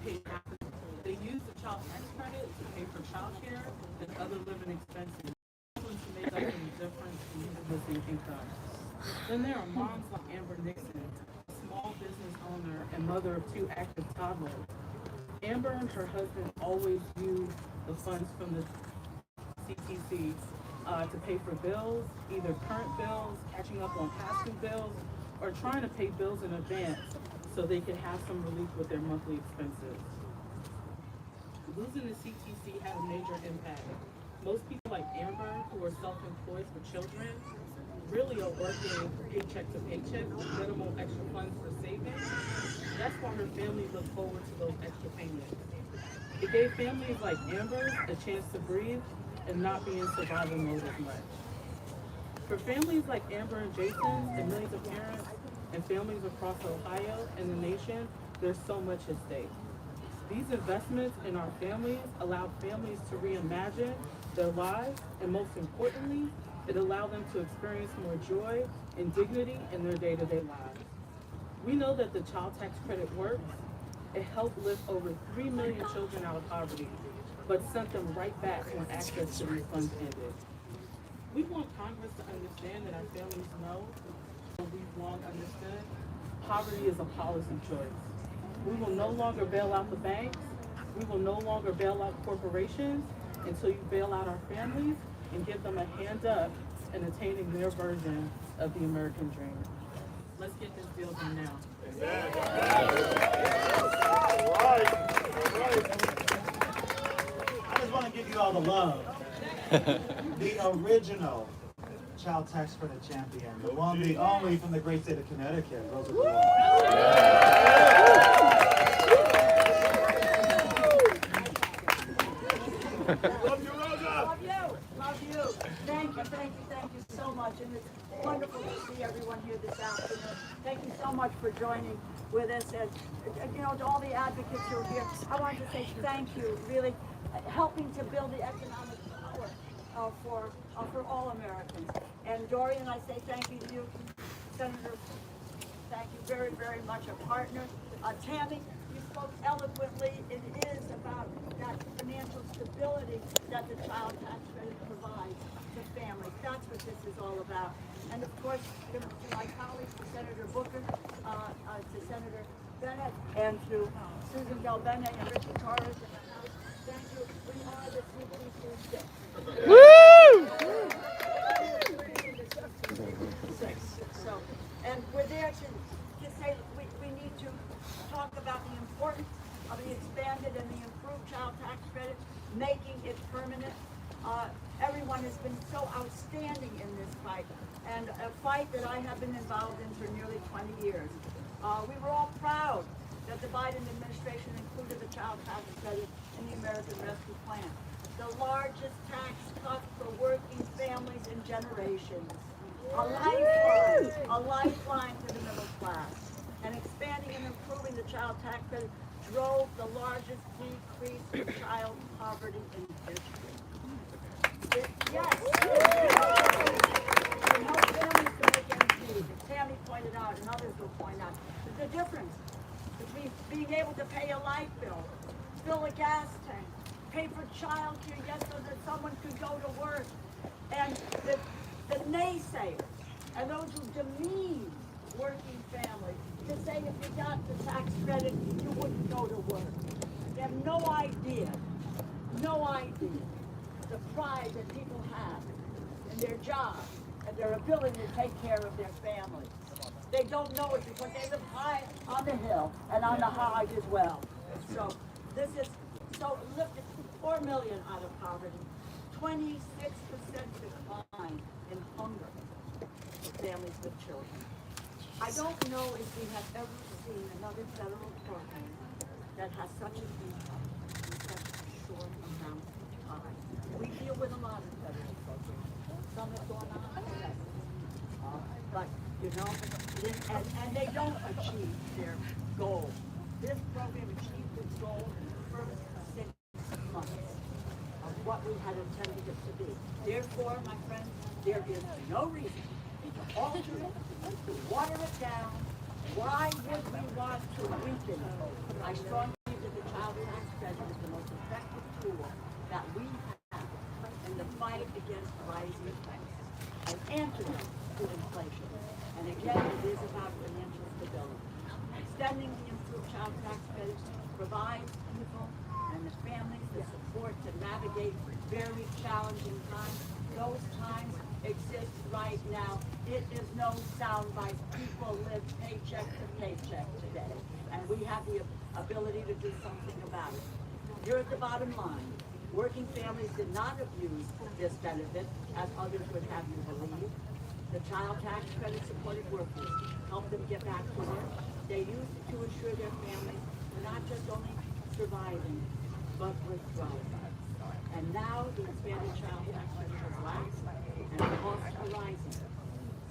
pay half. They use the child tax credit to pay for child care and other living expenses to make up for the difference in missing income. Then there are moms like Amber Nixon, a small business owner and mother of 2 active toddlers. Amber and her husband always use the funds from the CTC to pay for bills, either current bills, catching up on past due bills, or trying to pay bills in advance so they can have some relief with their monthly expenses. Losing the CTC had a major impact. Most people like Amber, who are self-employed for children, really are working paycheck to paycheck with minimal extra funds for savings. That's why her family looked forward to those extra payments. It gave families like Amber's a chance to breathe and not be in survival mode as much. For families like Amber and Jason and millions of parents and families across Ohio and the nation, there's so much at stake. These investments in our families allow families to reimagine their lives, and most importantly, it allowed them to experience more joy and dignity in their day-to-day lives. We know that the child tax credit works. It helped lift over 3 million children out of poverty, but sent them right back when access to these funds ended. We want Congress to understand that our families know, and we've long understood, poverty is a policy choice. We will no longer bail out the banks. We will no longer bail out corporations until you bail out our families and give them a hand up in attaining their version of the American dream. Let's get this bill done now. All right. I just want to give you all the love. The original child tax credit champion, the one, the only from the great state of Connecticut, Rosa Love you, Rosa. Love you. Love you. Thank you so much. And it's wonderful to see everyone here this afternoon. Thank you so much for joining with us. And, you know, to all the advocates who are here, I want to say thank you, really helping to build the economic power for all Americans. And Dorian, I say thank you to you, Senator. Thank you very, very much, a partner. Tammy, you spoke eloquently. It is about that financial stability that the child tax credit provides to families. That's what this is all about. And of course, to my colleagues, to Senator Booker, to Senator Bennett, and to Susan Galbene and Richard Torres in the House, thank you. We are the CPC 6. Woo! So, and we're there to say we need to talk about the importance of the expanded and the improved child tax credit, making it permanent. Everyone has been so outstanding in this fight, and a fight that I have been involved in for nearly 20 years. We were all proud that the Biden administration included the child tax credit in the American Rescue Plan, the largest tax cut for working families in generations. A lifeline to the middle class. And expanding and improving the child tax credit drove the largest decrease in child poverty in history. Yes. For no families to make ends meet. As Tammy pointed out, and others will point out, the difference between being able to pay a light bill, fill a gas tank, pay for child care, yes, so that someone could go to work, and the naysayers and those who demean working families to say if you got the tax credit, you wouldn't go to work. They have no idea the pride that people have in their job and their ability to take care of their families. They don't know it because they live high on the hill and on the high as well. So this is lifted 4 million out of poverty, 26% decline in hunger for families with children. I don't know if we have ever seen another federal program that has such an impact in such a short amount of time. We deal with a lot of federal programs. Some have gone on forever. But, you know, and they don't achieve their goal. This program achieved its goal in the first 6 months of what we had intended it to be. Therefore, my friends, there is no reason to alter it, to water it down. Why would we want to weaken it? I strongly believe that the child tax credit provides people and the families the support to navigate very challenging times. Those times exist right now. It is no soundbite. People live paycheck to paycheck today, and we have the ability to do something about it. Here at the bottom line, working families did not abuse this benefit, as others would have you believe. The child tax credit supported workers, helped them get back to work. They used it to ensure their families were not just only surviving, but were thriving. And now the expanded child tax credit has lapsed and costs are rising.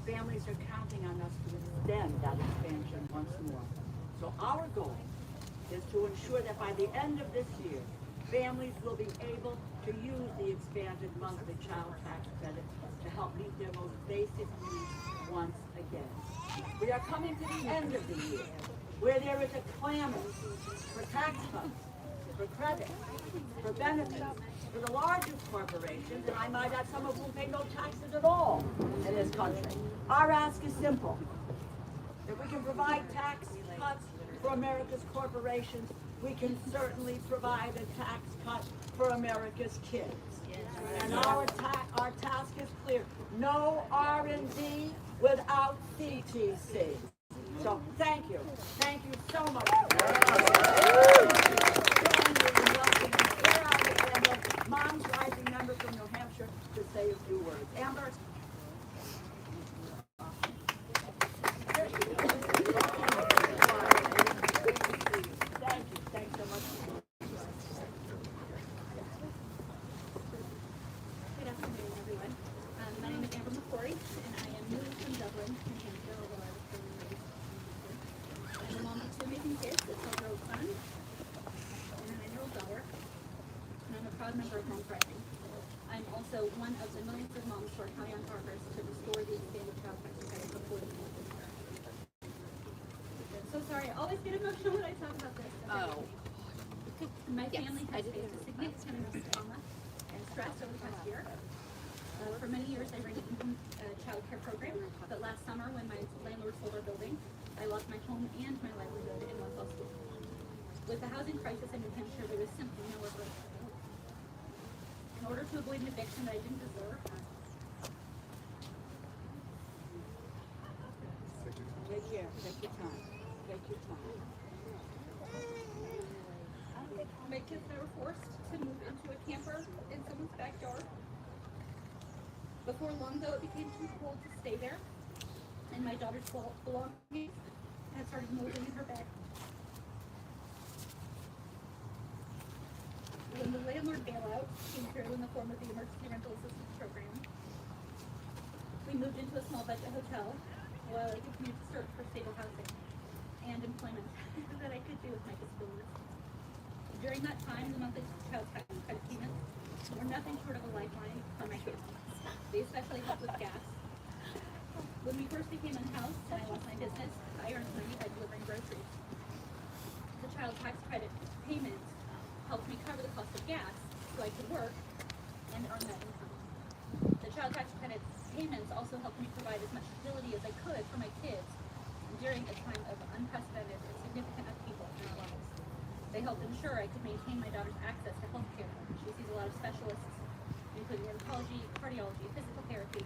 Families are counting on us to extend that expansion once more. So our goal is to ensure that by the end of this year, families will be able to use the expanded monthly child tax credit to help meet their most basic needs once again. We are coming to the end of the year where there is a clamor for tax cuts, for credit, for benefits, for the largest corporations, and I might add some of whom pay no taxes at all in this country. Our ask is simple. If we can provide tax cuts for America's corporations, we can certainly provide a tax cut for America's kids. And our task is clear. No R&D without CTC. So thank you. Thank you so much. Mom's Rising member from New Hampshire to say a few words. Amber? Thank you. Thanks so much. Good afternoon, everyone. My name is Amber McCory, and I am new from Dublin, New Hampshire, although I was born and raised here. I'm a mom of two amazing kids, a 12-year-old son and a 9-year-old daughter, and I'm a proud member of MoC Rising. I'm also one of the millions of moms who are counting on Congress to restore the expanded child tax credit before the end of this year. So sorry, I always get emotional when I talk about this. My family has faced a significant amount of trauma and stress over the past year. For many years, I ran an child care program, but last summer, when my landlord sold our building, I lost my home and my livelihood in one fell swoop. With the housing crisis in New Hampshire, there was simply nowhere for us to go. In order to avoid an eviction that I didn't deserve, Take care. Take your time. Take your time. my kids and I were forced to move into a camper in someone's backyard. Before long, though, it became too cold to stay there, and my daughter's belongings had started molding in her bed. When the landlord bailout came through in the form of the Emergency Rental Assistance Program, we moved into a small budget hotel while I continued to search for stable housing and employment that I could do with my disability. During that time, the monthly child tax credit payments were nothing short of a lifeline for my family. They especially helped with gas. When we first became unhoused and I lost my business, I earned money by delivering groceries. The child tax credit payments helped me cover the cost of gas so I could work and earn that income. The child tax credit payments also helped me provide as much stability as I could for my kids during a time of unprecedented and significant upheaval in our lives. They helped ensure I could maintain my daughter's access to health care. She sees a lot of specialists, including rheumatology, cardiology, physical therapy,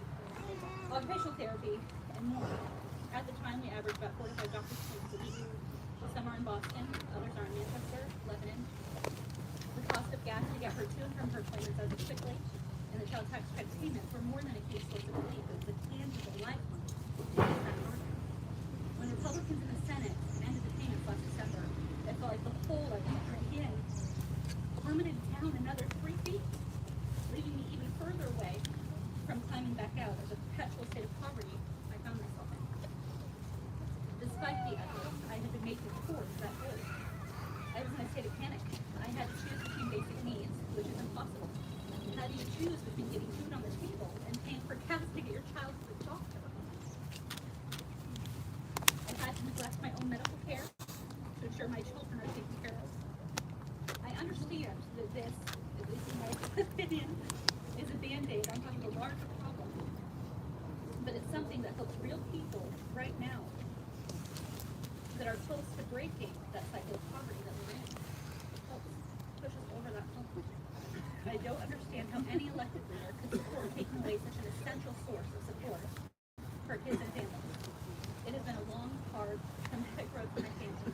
occupational therapy, and more. At the time, we averaged about 4 to 5 doctor's appointments a week. Some are in Boston, others are in Manchester, Lebanon. The cost of gas to get her to and from her appointments as quickly, and the child tax credit payments were more than a huge source of relief. It was a tangible lifeline. When Republicans in the Senate ended the payments last December, it felt like the hole I was trying in plummeted down another 3 feet, leaving me even further away from climbing back out of the perpetual state of poverty I found myself in. Despite the efforts I had been making towards that goal, I was in a state of panic. I had to choose between basic needs, which is impossible. How do you choose between getting food on the table and paying for gas to get your child to the doctor? I had to neglect my own medical care to ensure my children are taken care of. I understand that this, at least in my opinion, is a band-aid on top of a larger problem. But it's something that helps real people right now that are close to breaking that cycle of poverty that we're in. Helps push us over that hump. I don't understand how any elected leader could support taking away such an essential source of support for kids and families. It has been a long, hard, traumatic road for my family.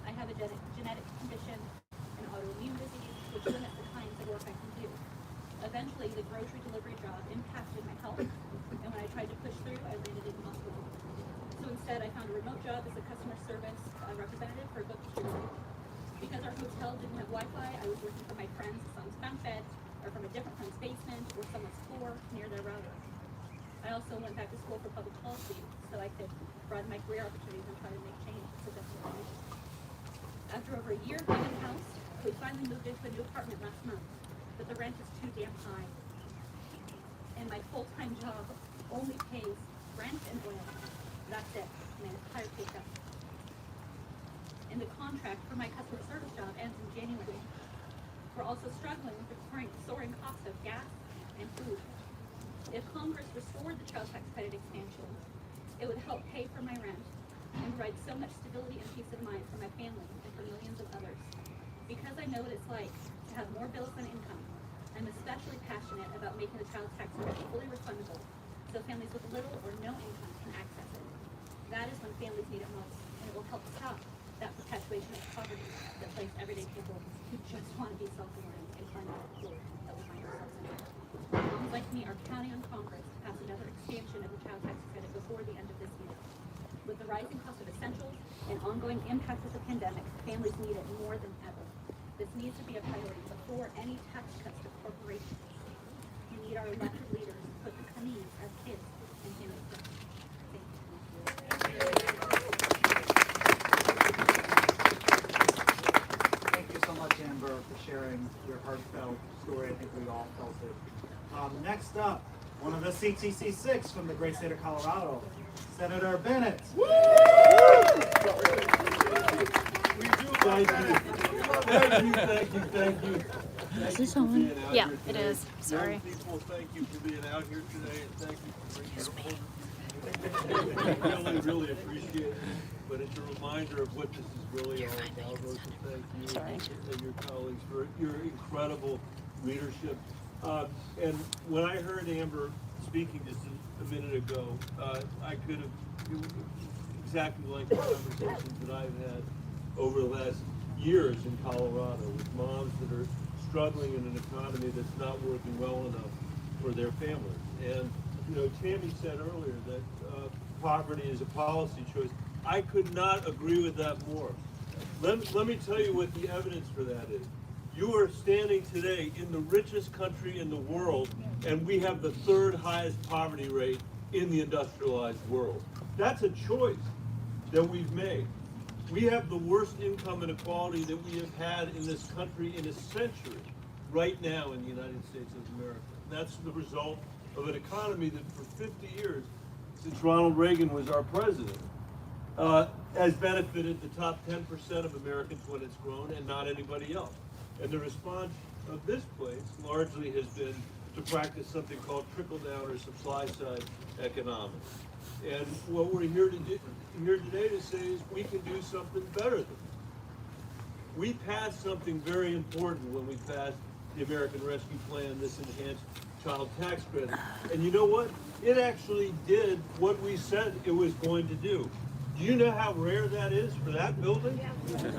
I have a genetic condition, an autoimmune disease, which limits the kinds of work I can do. Eventually, the grocery delivery job impacted my health, and when I tried to push through, I landed in the hospital. So instead, I found a remote job as a customer service representative for a book distributor. Because our hotel didn't have Wi-Fi, I was working from my friend's son's bunk bed, or from a different friend's basement, or someone's floor near their router. I also went back to school for public policy so I could broaden my career opportunities and try to make change. So that's what I did. After over a year of being in the house, we finally moved into a new apartment last month, but the rent is too damn high. And my full-time job only pays rent and oil. That's it, and an entire pay cut. And the contract for my customer service job ends in January. We're also struggling with the soaring cost of gas and food. If Congress restored the child tax credit expansion, it would help pay for my rent and provide so much stability and peace of mind for my family and for millions of others. Because I know what it's like to have more bills than income, I'm especially passionate about making the child tax credit fully refundable so families with little or no income can access it. That is when families need it most, and it will help stop that perpetuation of poverty that plagues everyday people who just want to be self-reliant and climb out of the hole that we find ourselves in. Moms like me are counting on Congress to pass another expansion of the child tax credit before the end of this year. With the rising cost of essentials and ongoing impact of the pandemic, families need it more than ever. This needs to be a priority before any tax cuts to corporations. We need our elected leaders to put the needs of kids and families first. Thank you. Thank you so much, Amber, for sharing your heartfelt story. I think we all felt it. Next up, one of the CTC6 from the great state of Colorado, Senator Bennett. Woo! Thank you. Is this on? Yeah, it is. Sorry. Young people, thank you for being out here today, and thank you for bringing your home. Really appreciate it. But it's a reminder of what this is really all about. So thank you and your colleagues for your incredible leadership. And when I heard Amber speaking just a minute ago, I could have exactly like the conversations that I've had over the last years in Colorado with moms that are struggling in an economy that's not working well enough for their families. And you know, Tammy said earlier that poverty is a policy choice. I could not agree with that more. Let me tell you what the evidence for that is. You are standing today in the richest country in the world, and we have the third highest poverty rate in the industrialized world. That's a choice that we've made. We have the worst income inequality that we have had in this country in a century right now in the United States of America. And that's the result of an economy that for 50 years, since Ronald Reagan was our president, has benefited the top 10% of Americans when it's grown and not anybody else. And the response of this place largely has been to practice something called trickle-down or supply-side economics. And what we're here today to say is we can do something better than that. We passed something very important when we passed the American Rescue Plan, this enhanced child tax credit. And you know what? It actually did what we said it was going to do. Do you know how rare that is for that building?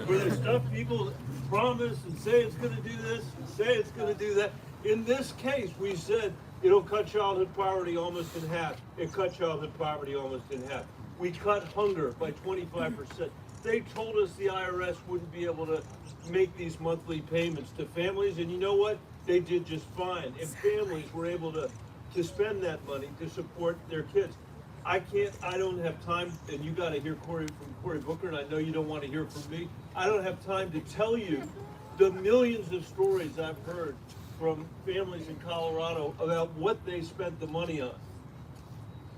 For the stuff people promise and say it's going to do this and say it's going to do that. In this case, we said it'll cut childhood poverty almost in half. It cut childhood poverty almost in half. We cut hunger by 25%. They told us the IRS wouldn't be able to make these monthly payments to families, and you know what? They did just fine. And families were able to spend that money to support their kids. I don't have time, and you got to hear from Cory Booker, and I know you don't want to hear from me. I don't have time to tell you the millions of stories I've heard from families in Colorado about what they spent the money on.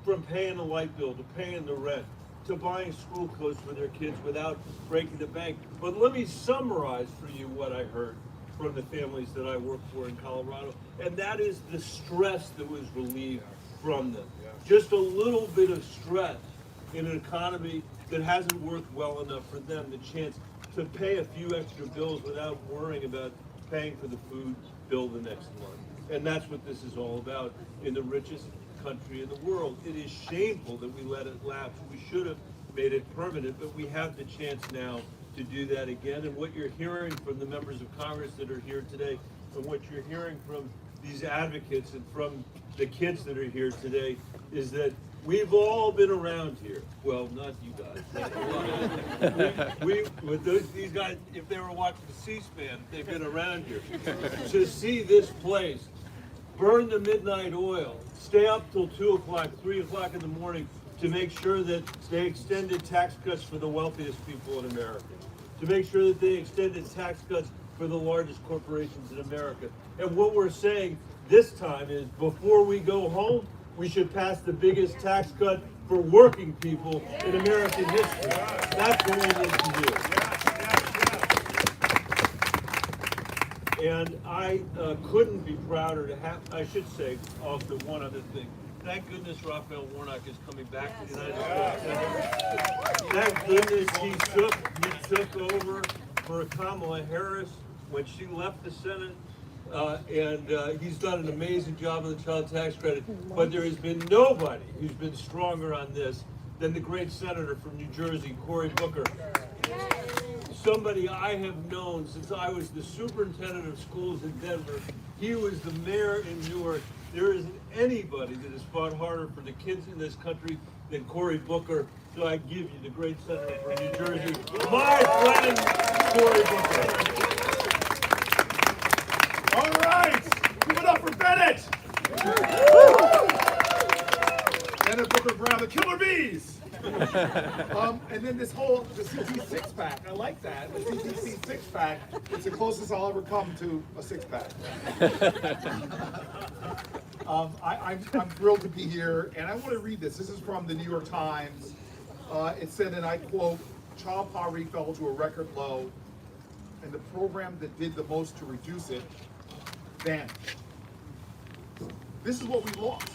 From paying the light bill, to paying the rent, to buying school clothes for their kids without breaking the bank. But let me summarize for you what I heard from the families that I work for in Colorado, and that is the stress that was relieved from them. Just a little bit of stress in an economy that hasn't worked well enough for them the chance to pay a few extra bills without worrying about paying for the food bill the next month. And that's what this is all about in the richest country in the world. It is shameful that we let it lapse. We should have made it permanent, but we have the chance now to do that again. And what you're hearing from the members of Congress that are here today, and what you're hearing from these advocates and from the kids that are here today, is that we've all been around here. Well, not you guys. These guys, if they were watching C-SPAN, they've been around here. To see this place burn the midnight oil, stay up till 2 o'clock, 3 o'clock in the morning to make sure that they extended tax cuts for the wealthiest people in America, to make sure that they extended tax cuts for the largest corporations in America. And what we're saying this time is, before we go home, we should pass the biggest tax cut for working people in American history. That's what we need to do. And I couldn't be prouder to have, I should say also one other thing. Thank goodness Raphael Warnock is coming back to the United States. Thank goodness he took over for Kamala Harris when she left the Senate. And he's done an amazing job on the child tax credit. But there has been nobody who's been stronger on this than the great senator from New Jersey, Cory Booker. Somebody I have known since I was the superintendent of schools in Denver. He was the mayor in Newark. There isn't anybody that has fought harder for the kids in this country than Cory Booker. So I give you the great senator from New Jersey, my friend, Cory Booker. All right, give it up for Bennett. Bennett Booker Brown, the Killer Bees. And then the CT six-pack, I like that. The CTC six-pack, it's the closest I'll ever come to a six-pack. I'm thrilled to be here, and I want to read this. This is from the New York Times. It said, and I quote, child poverty fell to a record low, and the program that did the most to reduce it vanished. This is what we lost.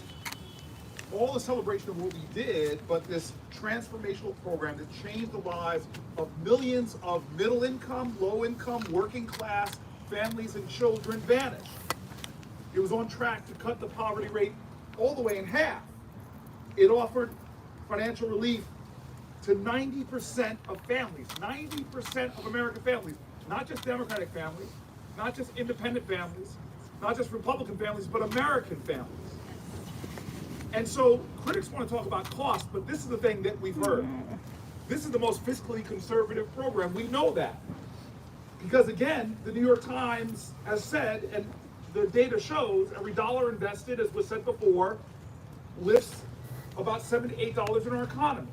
All the celebration of what we did, but this transformational program that changed the lives of millions of middle income, low income, working class families and children vanished. It was on track to cut the poverty rate all the way in half. It offered financial relief to 90% of families, 90% of American families, not just Democratic families, not just independent families, not just Republican families, but American families. And so critics want to talk about cost, but this is the thing that we've heard. This is the most fiscally conservative program. We know that. Because again, the New York Times has said, and the data shows, every dollar invested, as was said before, lifts about $7 to $8 in our economy.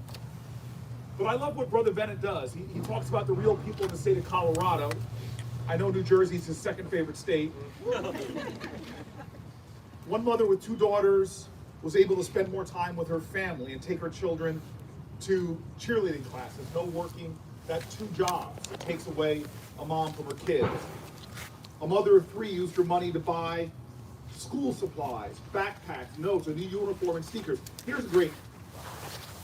But I love what Brother Bennett does. He talks about the real people in the state of Colorado. I know New Jersey's his second favorite state. One mother with 2 daughters was able to spend more time with her family and take her children to cheerleading classes. No working, that 2 jobs. It takes away a mom from her kids. A mother of 3 used her money to buy school supplies, backpacks, notes, a new uniform, and sneakers. Here's a great,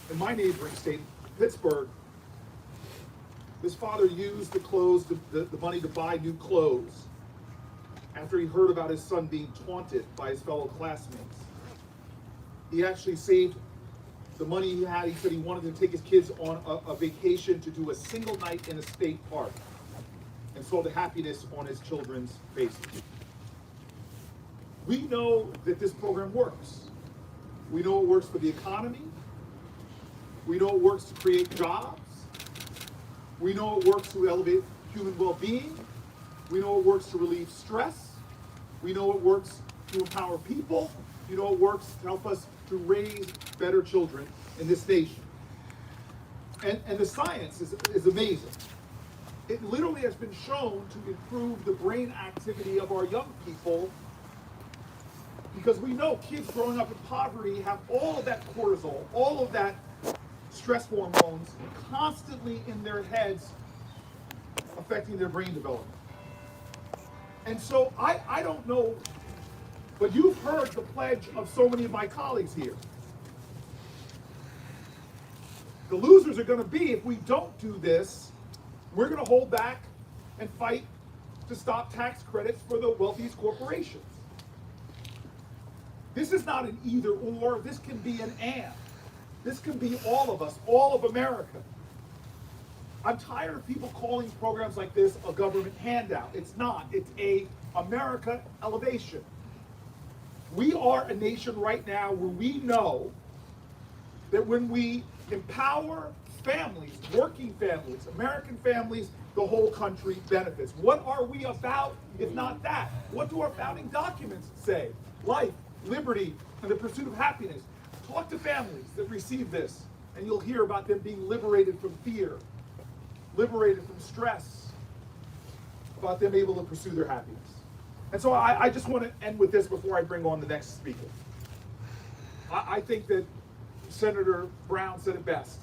in my neighboring state, Pittsburgh, this father used the money to buy new clothes after he heard about his son being taunted by his fellow classmates. He actually saved the money he had. He said he wanted to take his kids on a vacation to do a single night in a state park, and saw the happiness on his children's faces. We know that this program works. We know it works for the economy. We know it works to create jobs. We know it works to elevate human well-being. We know it works to relieve stress. We know it works to empower people. We know it works to help us to raise better children in this nation. And the science is amazing. It literally has been shown to improve the brain activity of our young people, because we know kids growing up in poverty have all of that cortisol, all of that stress hormones constantly in their heads, affecting their brain development. And so I don't know, but you've heard the pledge of so many of my colleagues here. The losers are going to be, if we don't do this, we're going to hold back and fight to stop tax credits for the wealthiest corporations. This is not an either or, this can be an and. This can be all of us, all of America. I'm tired of people calling programs like this a government handout. It's not, it's a America elevation. We are a nation right now where we know that when we empower families, working families, American families, the whole country benefits. What are we about if not that? What do our founding documents say? Life, liberty, and the pursuit of happiness. Talk to families that receive this, and you'll hear about them being liberated from fear, liberated from stress, about them able to pursue their happiness. And so I just want to end with this before I bring on the next speaker. I think that Senator Brown said it best.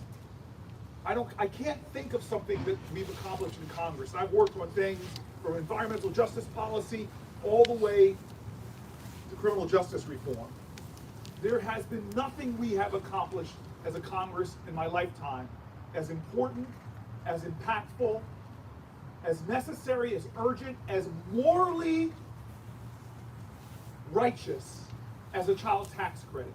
I can't think of something that we've accomplished in Congress. I've worked on things from environmental justice policy all the way to criminal justice reform. There has been nothing we have accomplished as a Congress in my lifetime as important, as impactful, as necessary, as urgent, as morally righteous as a child tax credit.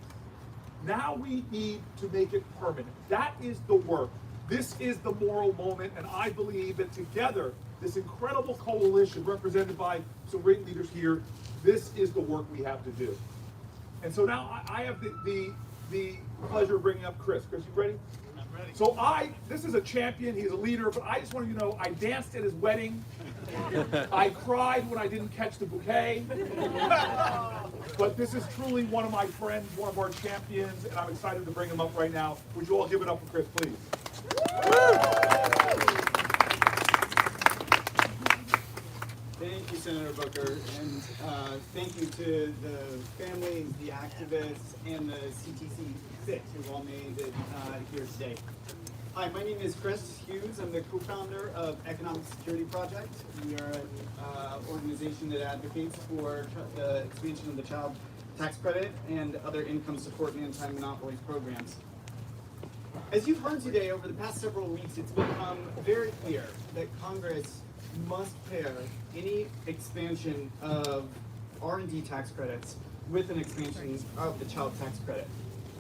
Now we need to make it permanent. That is the work. This is the moral moment, and I believe that together, this incredible coalition represented by some great leaders here, this is the work we have to do. And so now I have the pleasure of bringing up Chris. Chris, you ready? I'm ready. So this is a champion, he's a leader, but I just want you to know, I danced at his wedding. I cried when I didn't catch the bouquet. But this is truly one of my friends, one of our champions, and I'm excited to bring him up right now. Would you all give it up for Chris, please? Thank you, Senator Booker, and thank you to the families, the activists, and the CTC 6 who all made it here today. Hi, my name is Chris Hughes. I'm the co-founder of Economic Security Project. We are an organization that advocates for the expansion of the child tax credit and other income support and anti-monopoly programs. As you've heard today, over the past several weeks, it's become very clear that Congress must pair any expansion of R&D tax credits with an expansion of the child tax credit.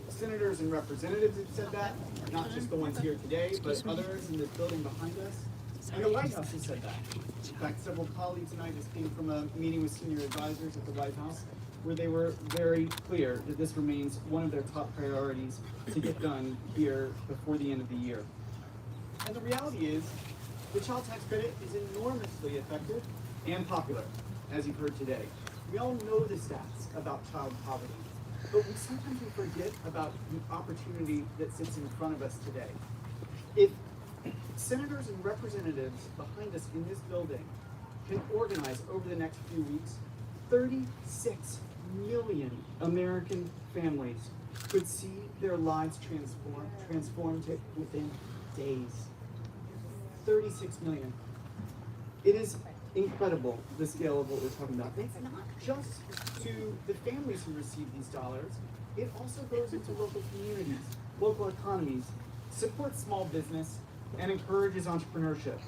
Senators and representatives have said that, not just the ones here today, but others in this building behind us. And the White House has said that. In fact, several colleagues and I just came from a meeting with senior advisors at the White House where they were very clear that this remains one of their top priorities to get done here before the end of the year. And the reality is, the child tax credit is enormously effective and popular, as you've heard today. We all know the stats about child poverty, but sometimes we forget about the opportunity that sits in front of us today. If senators and representatives behind us in this building can organize over the next few weeks, 36 million American families could see their lives transformed within days. 36 million. It is incredible, the scale of what we're talking about. It's not just to the families who receive these dollars, it also goes into local communities, local economies, supports small business, and encourages entrepreneurship.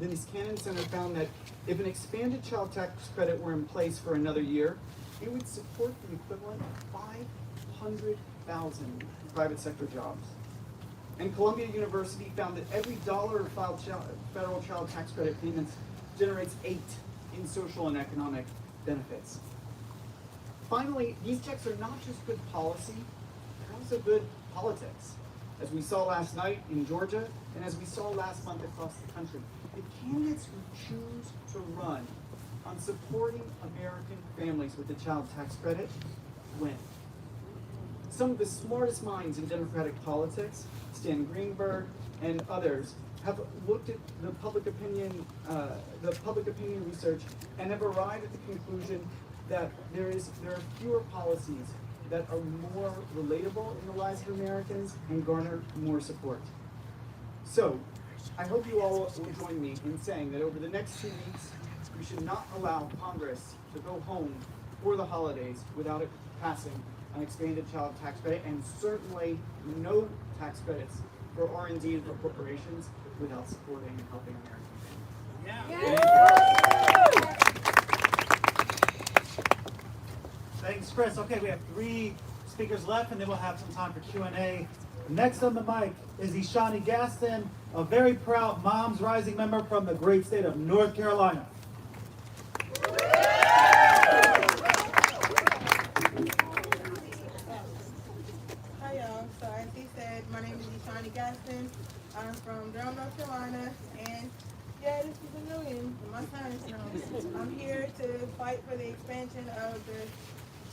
The Niskanen Center found that if an expanded child tax credit were in place for another year, it would support the equivalent of 500,000 private sector jobs. And Columbia University found that every dollar of federal child tax credit payments generates 8 in social and economic benefits. Finally, these checks are not just good policy, they're also good politics. As we saw last night in Georgia, and as we saw last month across the country, the candidates who choose to run on supporting American families with the child tax credit win. Some of the smartest minds in Democratic politics, Stan Greenberg and others, have looked at the public opinion research and have arrived at the conclusion that there are fewer policies that are more relatable in the lives of Americans and garner more support. So, I hope you all will join me in saying that over the next 2 weeks, we should not allow Congress to go home for the holidays without it passing an expanded child tax credit, and certainly no tax credits for R&D and for corporations without supporting and helping American families. Thanks, Chris. Okay, we have 3 speakers left, and then we'll have some time for Q&A. Next on the mic is Ishani Gaston, a very proud Moms Rising member from the great state of North Carolina. Hi y'all, so as he said, my name is Ishani Gaston. I'm from Durham, North Carolina, and yeah, this is annoying, my son knows. I'm here to fight for the expansion of the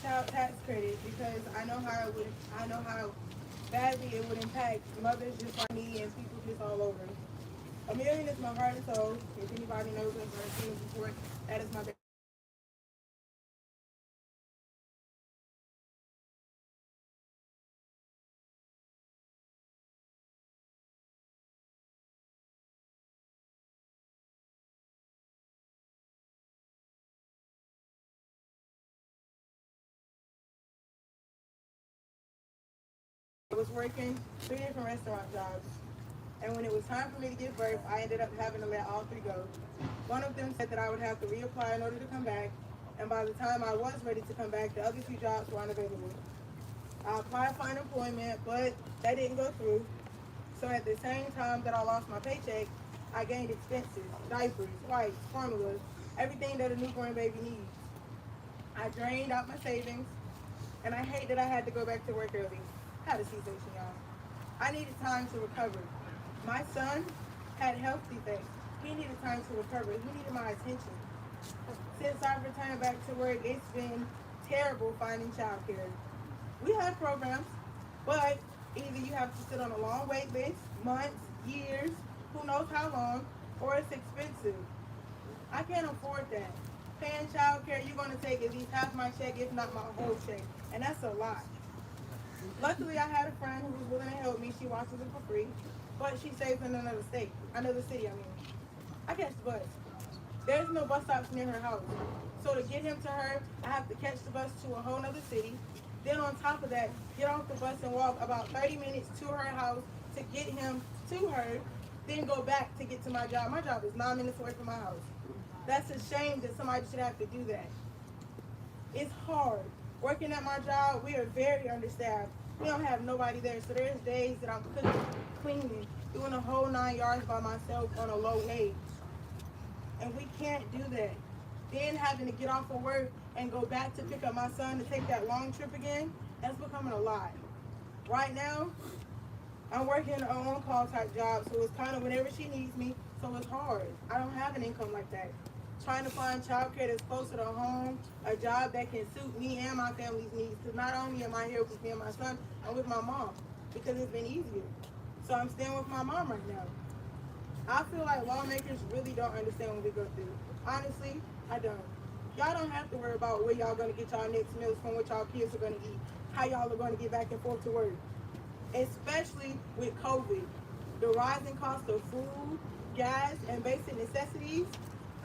child tax credit because I know how badly it would impact mothers just like me and people just all over. $1 million is my heart and soul. If anybody knows us or has seen us before, that is my baby. I was working 3 different restaurant jobs, and when it was time for me to give birth, I ended up having to let all 3 go. One of them said that I would have to reapply in order to come back, and by the time I was ready to come back, the other 2 jobs were unavailable. I applied for unemployment, but that didn't go through. So at the same time that I lost my paycheck, I gained expenses, diapers, wipes, formulas, everything that a newborn baby needs. I drained out my savings, and I hate that I had to go back to work early. I had a C-section, y'all. I needed time to recover. My son had health defects. He needed time to recover. He needed my attention. Since I've returned back to work, it's been terrible finding childcare. We have programs, but either you have to sit on a long wait list, months, years, who knows how long, or it's expensive. I can't afford that. Paying childcare, you're going to take at least half my check, if not my whole check, and that's a lot. Luckily, I had a friend who was willing to help me. She watches it for free, but she stays in another city. I catch the bus. There's no bus stops near her house. So to get him to her, I have to catch the bus to a whole nother city. Then on top of that, get off the bus and walk about 30 minutes to her house to get him to her, then go back to get to my job. My job is 9 minutes away from my house. That's a shame that somebody should have to do that. It's hard. Working at my job, we are very understaffed. We don't have nobody there, so there's days that I'm cooking, cleaning, doing the whole 9 yards by myself on a low wage. And we can't do that. Then having to get off of work and go back to pick up my son to take that long trip again, that's becoming a lot. Right now, I'm working an on-call type job, so it's kind of whenever she needs me, so it's hard. I don't have an income like that. Trying to find childcare that's closer to home, a job that can suit me and my family's needs, because not only am I here with me and my son, I'm with my mom, because it's been easier. So I'm staying with my mom right now. I feel like lawmakers really don't understand what we go through. Honestly, I don't. Y'all don't have to worry about where y'all gonna get y'all next meals from, what y'all kids are gonna eat, how y'all are gonna get back and forth to work. Especially with COVID, the rising cost of food, gas, and basic necessities.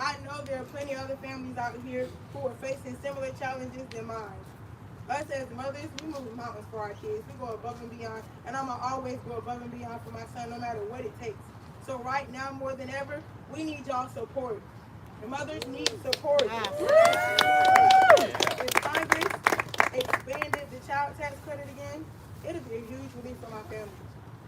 I know there are plenty of other families out here who are facing similar challenges than mine. Us as mothers, we move mountains for our kids. We go above and beyond, and I'm gonna always go above and beyond for my son, no matter what it takes. So right now, more than ever, we need y'all support. The mothers need support. If Congress expanded the child tax credit again, it'll be a huge relief for my family.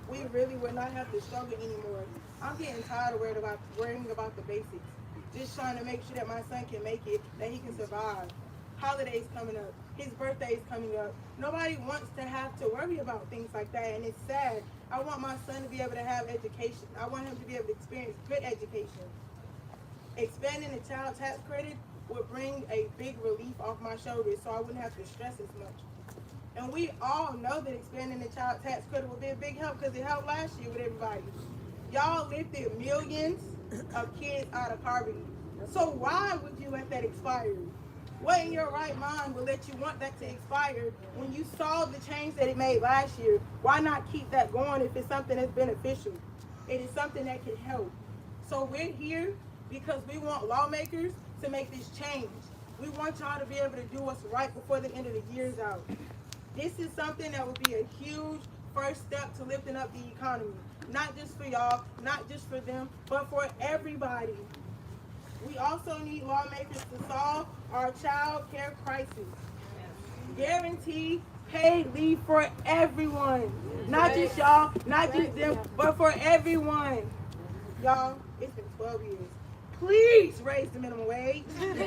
We really will not have to struggle anymore. I'm getting tired of worrying about the basics. Just trying to make sure that my son can make it, that he can survive. Holidays coming up, his birthday is coming up. Nobody wants to have to worry about things like that, and it's sad. I want my son to be able to have education. I want him to be able to experience good education. Expanding the child tax credit would bring a big relief off my shoulders, so I wouldn't have to stress as much. And we all know that expanding the child tax credit would be a big help, because it helped last year with everybody. Y'all lifted millions of kids out of poverty. So why would you let that expire? What in your right mind would let you want that to expire when you saw the change that it made last year? Why not keep that going if it's something that's beneficial? It is something that can help. So we're here because we want lawmakers to make this change. We want y'all to be able to do what's right before the end of the year's out. This is something that would be a huge first step to lifting up the economy. Not just for y'all, not just for them, but for everybody. We also need lawmakers to solve our child care crisis. Guarantee paid leave for everyone. Not just y'all, not just them, but for everyone. Y'all, it's been 12 years. Please raise the minimum wage. Please.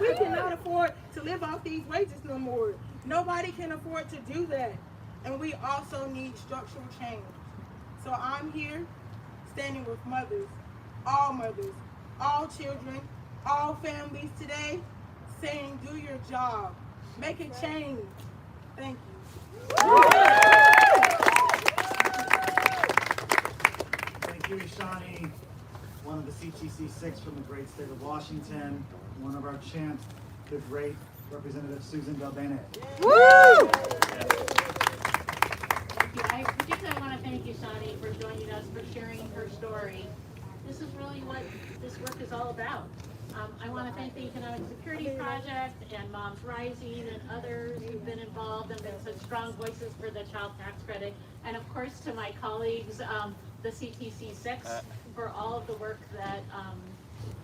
We cannot afford to live off these wages no more. Nobody can afford to do that. And we also need structural change. So I'm here standing with mothers, all children, all families today, saying do your job. Make a change. Thank you. Thank you, Ishani, one of the CTC 6 from the great state of Washington, one of our champs, the great Representative Susan Belbene. Thank you. I particularly want to thank you, Shani, for joining us, for sharing her story. This is really what this work is all about. I want to thank the Economic Security Project and Moms Rising and others who've been involved and been such strong voices for the child tax credit. And of course to my colleagues, the CTC 6, for all of the work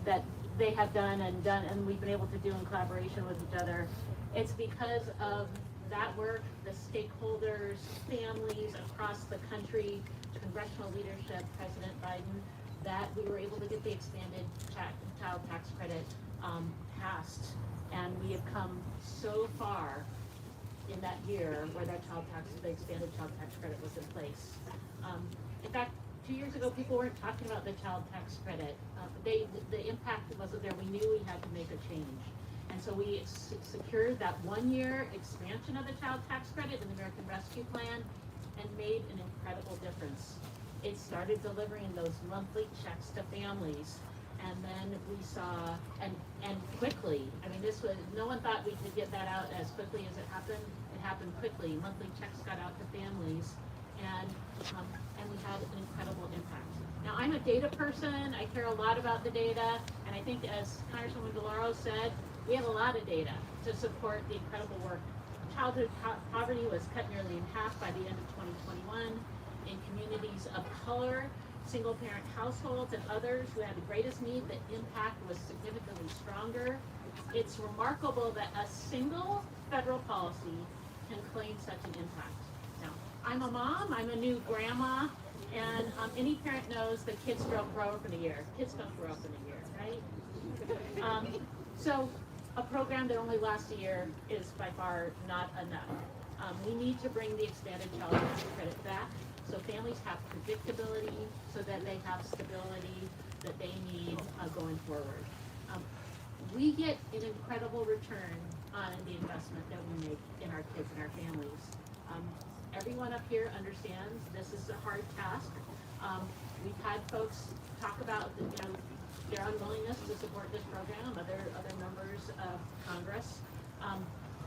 that they have done and we've been able to do in collaboration with each other. It's because of that work, the stakeholders, families across the country, congressional leadership, President Biden, that we were able to get the expanded child tax credit passed. And we have come so far in that year where that the expanded child tax credit was in place. In fact, 2 years ago, people weren't talking about the child tax credit. The impact wasn't there. We knew we had to make a change. And so we secured that 1 year expansion of the child tax credit in the American Rescue Plan and made an incredible difference. It started delivering those monthly checks to families. And then we saw, and quickly, I mean, no one thought we could get that out as quickly as it happened. It happened quickly. Monthly checks got out to families, and we had an incredible impact. Now, I'm a data person. I care a lot about the data, and I think, as Congresswoman DeLauro said, we have a lot of data to support the incredible work. Childhood poverty was cut nearly in half by the end of 2021. In communities of color, single-parent households, and others who had the greatest need, the impact was significantly stronger. It's remarkable that a single federal policy can claim such an impact. Now, I'm a mom, I'm a new grandma, and any parent knows that kids don't grow up in a year. Kids don't grow up in a year, right? So a program that only lasts a year is by far not enough. We need to bring the expanded child tax credit back so families have predictability, so that they have stability that they need going forward. We get an incredible return on the investment that we make in our kids and our families. Everyone up here understands this is a hard task. We've had folks talk about their unwillingness to support this program, other members of Congress.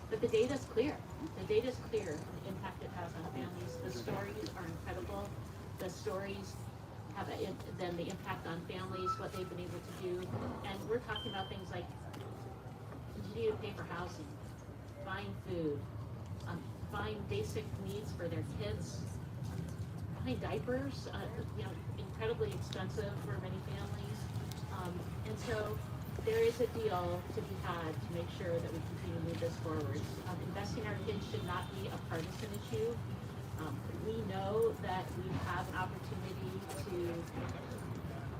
But the data is clear. The data is clear, the impact it has on families. The stories are incredible. The stories have then the impact on families, what they've been able to do. And we're talking about things like continue to pay for housing, buying food, buying basic needs for their kids, buying diapers, incredibly expensive for many families. And so there is a deal to be had to make sure that we continue to move this forward. Investing in our kids should not be a partisan issue. We know that we have an opportunity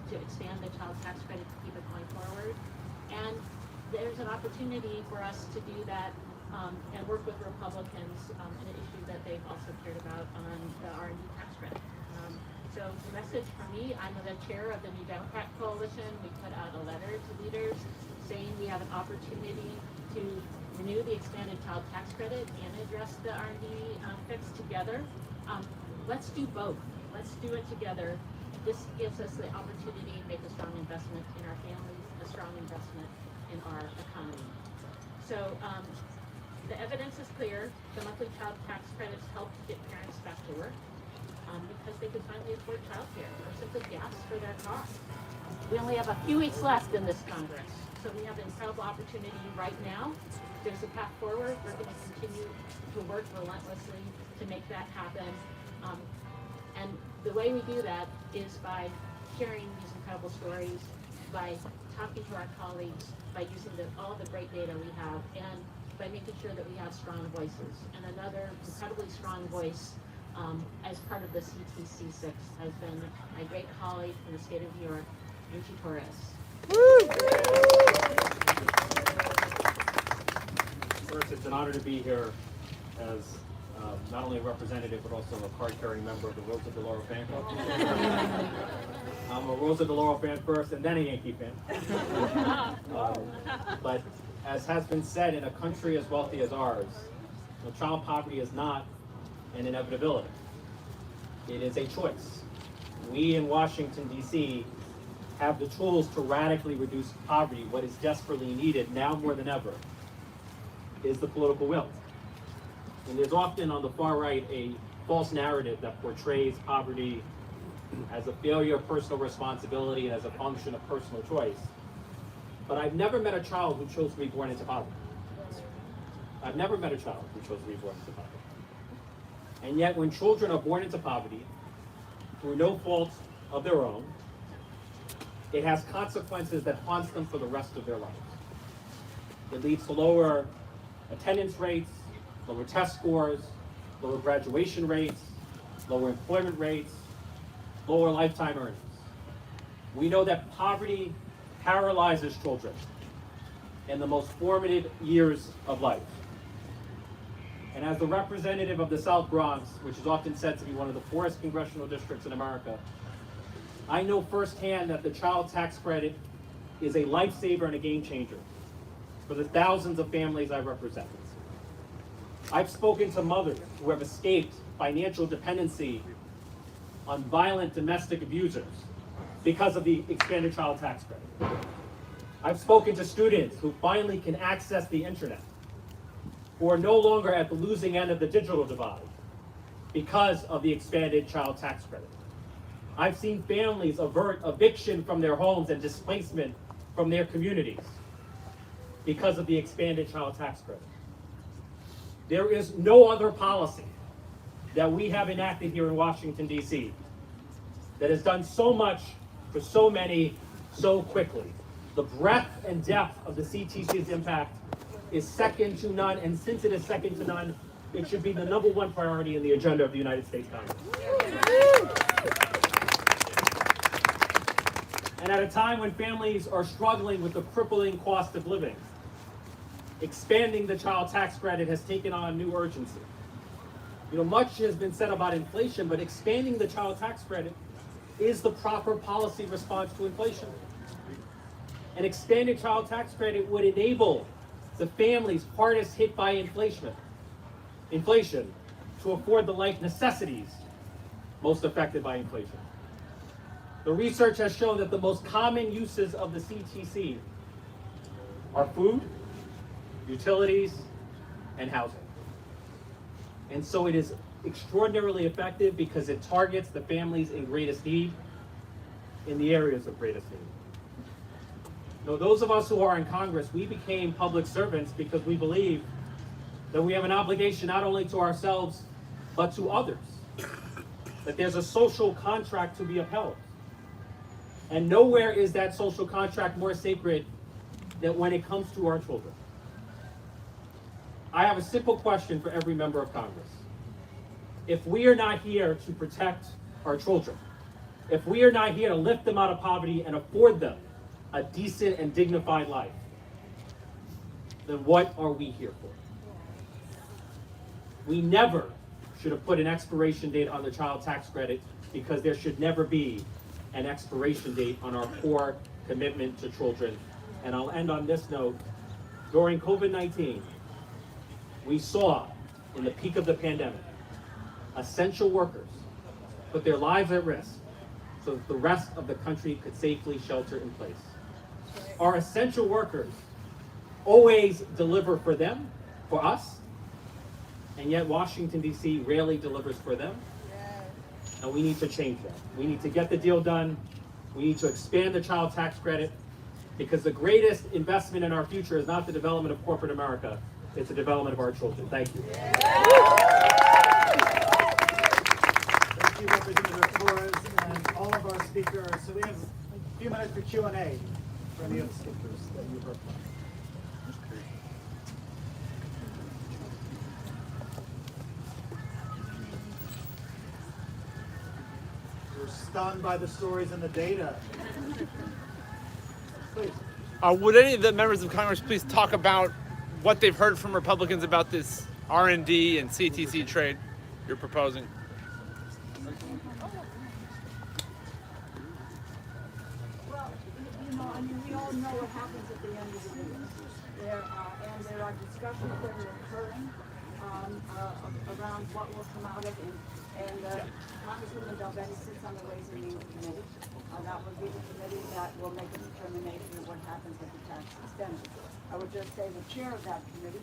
to expand the child tax credit to keep it going forward. And there's an opportunity for us to do that and work with Republicans in an issue that they've also cared about on the R&D tax credit. So the message from me, I'm the chair of the New Democrat Coalition. We put out a letter to leaders saying we have an opportunity to renew the expanded child tax credit and address the R&D fix together. Let's do both. Let's do it together. This gives us the opportunity to make a strong investment in our families, a strong investment in our economy. So the evidence is clear. The monthly child tax credits help get parents back to work. Because they could finally afford childcare or simply gas for their car. We only have a few weeks left in this Congress, So we have an incredible opportunity right now. There's a path forward. We're going to continue to work relentlessly to make that happen. And the way we do that is by sharing these incredible stories, by talking to our colleagues, by using all the great data we have, and by making sure that we have strong voices. And another incredibly strong voice as part of the CTC6 has been my great colleague from the state of New York, Angie Torres. First, it's an honor to be here as not only a representative, but also a card-carrying member of the Rosa DeLauro fan club. I'm a Rosa DeLauro fan first, and then a Yankee fan. But as has been said, in a country as wealthy as ours, child poverty is not an inevitability. It is a choice. We in Washington, D.C. have the tools to radically reduce poverty. What is desperately needed now more than ever is the political will. And there's often on the far right a false narrative that portrays poverty as a failure of personal responsibility and as a function of personal choice. But I've never met a child who chose to be born into poverty. I've never met a child who chose to be born into poverty. And yet when children are born into poverty through no fault of their own, it has consequences that haunts them for the rest of their lives. It leads to lower attendance rates, lower test scores, lower graduation rates, lower employment rates, lower lifetime earnings. We know that poverty paralyzes children in the most formative years of life. And as the representative of the South Bronx, which is often said to be one of the poorest congressional districts in America, I know firsthand that the child tax credit is a lifesaver and a game changer for the thousands of families I represent. I've spoken to mothers who have escaped financial dependency on violent domestic abusers because of the expanded child tax credit. I've spoken to students who finally can access the internet, who are no longer at the losing end of the digital divide because of the expanded child tax credit. I've seen families avert eviction from their homes and displacement from their communities because of the expanded child tax credit. There is no other policy that we have enacted here in Washington, D.C. that has done so much for so many so quickly. The breadth and depth of the CTC's impact is second to none, and since it is second to none, it should be the #1 priority in the agenda of the United States Congress. And at a time when families are struggling with the crippling cost of living, expanding the child tax credit has taken on new urgency. Much has been said about inflation, but expanding the child tax credit is the proper policy response to inflation. An expanded child tax credit would enable the families hardest hit by inflation to afford the life necessities most affected by inflation. The research has shown that the most common uses of the CTC are food, utilities, and housing. And so it is extraordinarily effective because it targets the families in greatest need in the areas of greatest need. Those of us who are in Congress, we became public servants because we believe that we have an obligation not only to ourselves, but to others. That there's a social contract to be upheld. And nowhere is that social contract more sacred than when it comes to our children. I have a simple question for every member of Congress. If we are not here to protect our children, if we are not here to lift them out of poverty and afford them a decent and dignified life, then what are we here for? We never should have put an expiration date on the child tax credit because there should never be an expiration date on our core commitment to children. And I'll end on this note. During COVID-19, we saw in the peak of the pandemic, essential workers put their lives at risk so that the rest of the country could safely shelter in place. Our essential workers always deliver for them, for us, and yet Washington, D.C. rarely delivers for them. And we need to change that. We need to get the deal done. We need to expand the child tax credit. Because the greatest investment in our future is not the development of corporate America, it's the development of our children. Thank you. Thank you, Representative Torres, and all of our speakers. So we have a few minutes for Q&A for any of the speakers that you heard from. We're stunned by the stories and the data. Please. Would any of the members of Congress please talk about what they've heard from Republicans about this R&D and CTC trade you're proposing? Well, you know, I mean, we all know what happens at the end of the year. There are discussions that are occurring around what will come out of it. And Congresswoman Delvetti sits on the Ways and Means Committee. That will be the committee that will make a determination of what happens with the tax extension. I would just say the chair of that committee,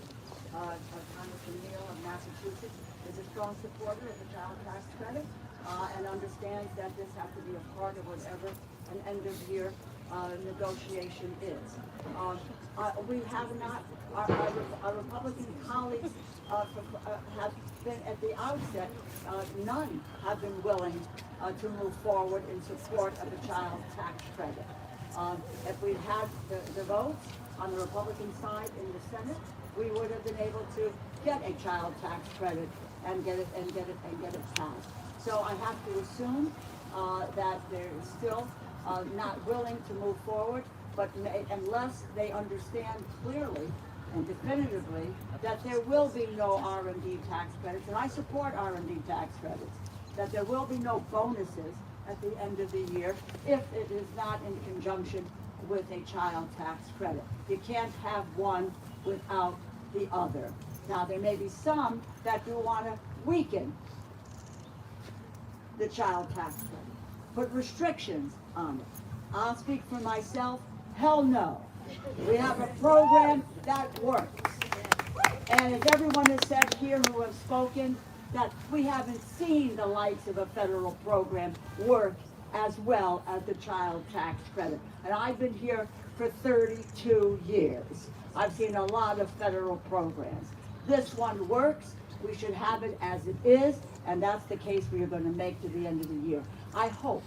Congressman Neal of Massachusetts, is a strong supporter of the child tax credit and understands that this has to be a part of whatever an end-of-year negotiation is. We have not, our Republican colleagues have been at the outset, none have been willing to move forward in support of the child tax credit. If we had the votes on the Republican side in the Senate, we would have been able to get a child tax credit and get it passed. So I have to assume that they're still not willing to move forward, but unless they understand clearly and definitively that there will be no R&D tax credits, and I support R&D tax credits, that there will be no bonuses at the end of the year if it is not in conjunction with a child tax credit. You can't have one without the other. Now, there may be some that do want to weaken the child tax credit, put restrictions on it. I'll speak for myself, hell no. We have a program that works. And as everyone has said here who have spoken, that we haven't seen the likes of a federal program work as well as the child tax credit. And I've been here for 32 years. I've seen a lot of federal programs. This one works. We should have it as it is, and that's the case we are going to make to the end of the year. I hope,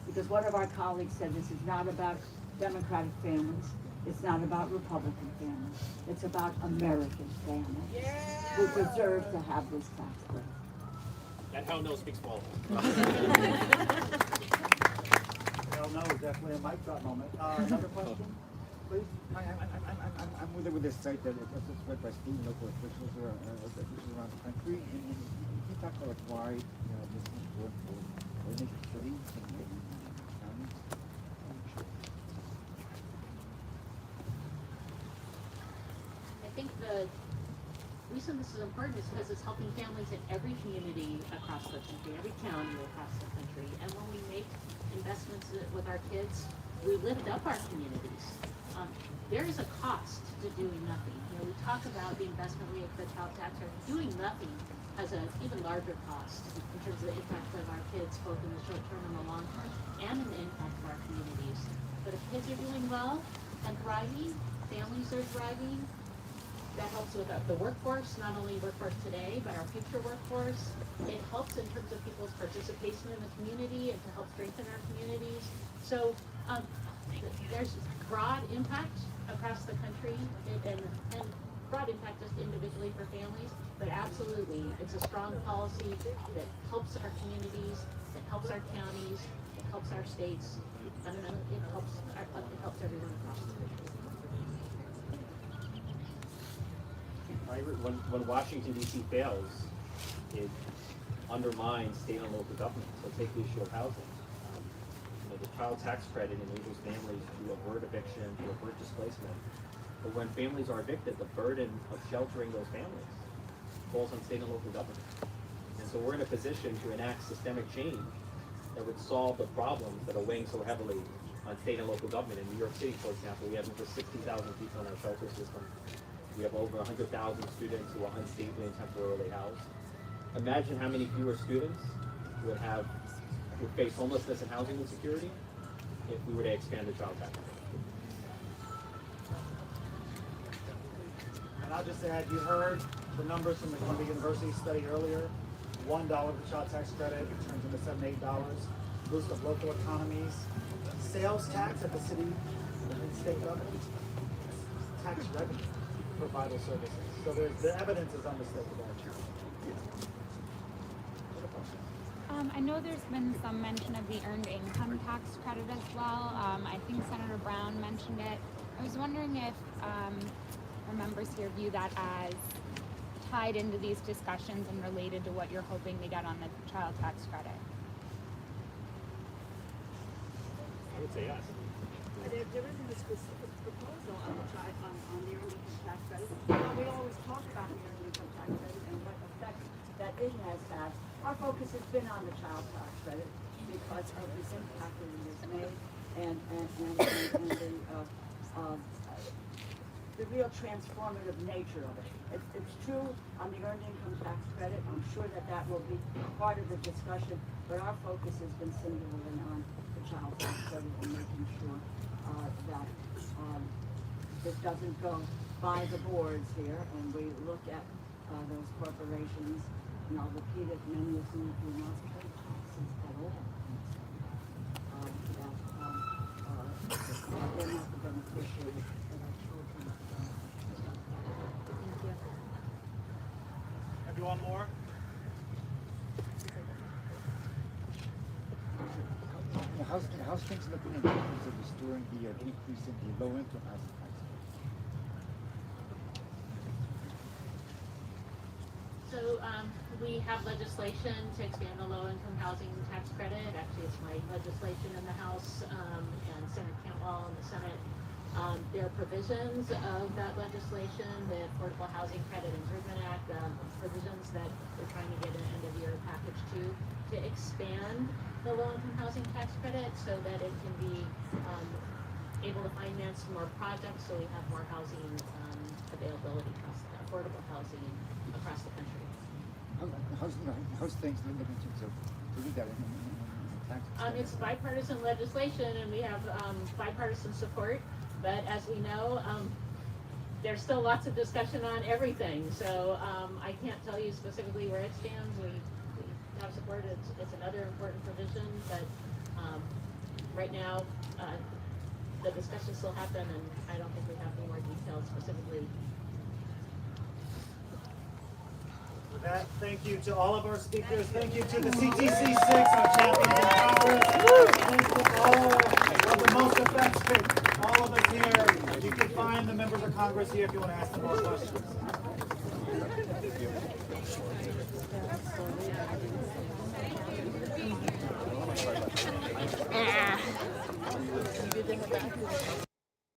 because one of our colleagues said this is not about Democratic families, it's not about Republican families, it's about American families who deserve to have this tax credit. That hell no speaks volumes. Hell no, definitely a mic drop moment. Another question, please? I'm with this site that it's spread by state and local officials around the country. And can you talk about why this is important for major cities and counties? I think the reason this is important is because it's helping families in every community across the country, every county across the country. And when we make investments with our kids, we lift up our communities. There is a cost to doing nothing. You know, we talk about the investment we have for child tax credit. Doing nothing has an even larger cost in terms of the impact of our kids, both in the short term and the long term, and in the impact of our communities. But if kids are doing well and thriving, families are thriving, that helps with the workforce, not only workforce today, but our future workforce. It helps in terms of people's participation in the community and to help strengthen our communities. So there's broad impact across the country and broad impact just individually for families, but absolutely, it's a strong policy that helps our communities, that helps our counties, it helps our states, and it helps everyone across the country. When Washington, D.C. fails, it undermines state and local government. So take the issue of housing. The child tax credit enables families to avert eviction, to avert displacement. But when families are evicted, the burden of sheltering those families falls on state and local government. And so we're in a position to enact systemic change that would solve the problems that are weighing so heavily on state and local government. In New York City, for example, we have over 60,000 people in our shelter system. We have over 100,000 students who are unstably and temporarily housed. Imagine how many fewer students would face homelessness and housing insecurity if we were to expand the child tax credit. I'll just add, you heard the numbers from the Columbia University study earlier. $1 for child tax credit turns into $7, $8. Boost of local economies. Sales tax at the city and state level. Tax revenue for vital services. So the evidence is unmistakable. I know there's been some mention of the earned income tax credit as well. I think Senator Brown mentioned it. I was wondering if our members here view that as tied into these discussions and related to what you're hoping to get on the child tax credit. I would say yes. There isn't a specific proposal on the earned income tax credit. We always talk about the earned income tax credit and what effect that it has had. Our focus has been on the child tax credit because of the impact that it has made and the real transformative nature of it. It's true on the earned income tax credit. I'm sure that will be part of the discussion, but our focus has been singularly on the child tax credit and making sure that it doesn't go by the boards here, and we look at those corporations, and I'll repeat it, many of whom do not pay taxes at all. They're not the beneficiaries of our children. Thank you. Everyone more? How's things looking in terms of restoring the increase in the low-income housing tax? So we have legislation to expand the low-income housing tax credit. Actually, it's my legislation in the House and Senator Cantwell in the Senate. There are provisions of that legislation, the Affordable Housing Credit Improvement Act, provisions that we're trying to get an end-of-year package to expand the low-income housing tax credit so that it can be able to finance more projects, so we have more housing availability, affordable housing across the country. How's things looking in terms of doing that in tax? It's bipartisan legislation, and we have bipartisan support. But as we know, there's still lots of discussion on everything. So I can't tell you specifically where it stands. We have support. It's another important provision, but right now the discussions still happen, and I don't think we have any more details specifically. With that, thank you to all of our speakers. Thank you to the CTC6, our champions in Congress. Thank you all of the most effective, all of us here. You can find the members of Congress here if you want to ask them more questions. Ah.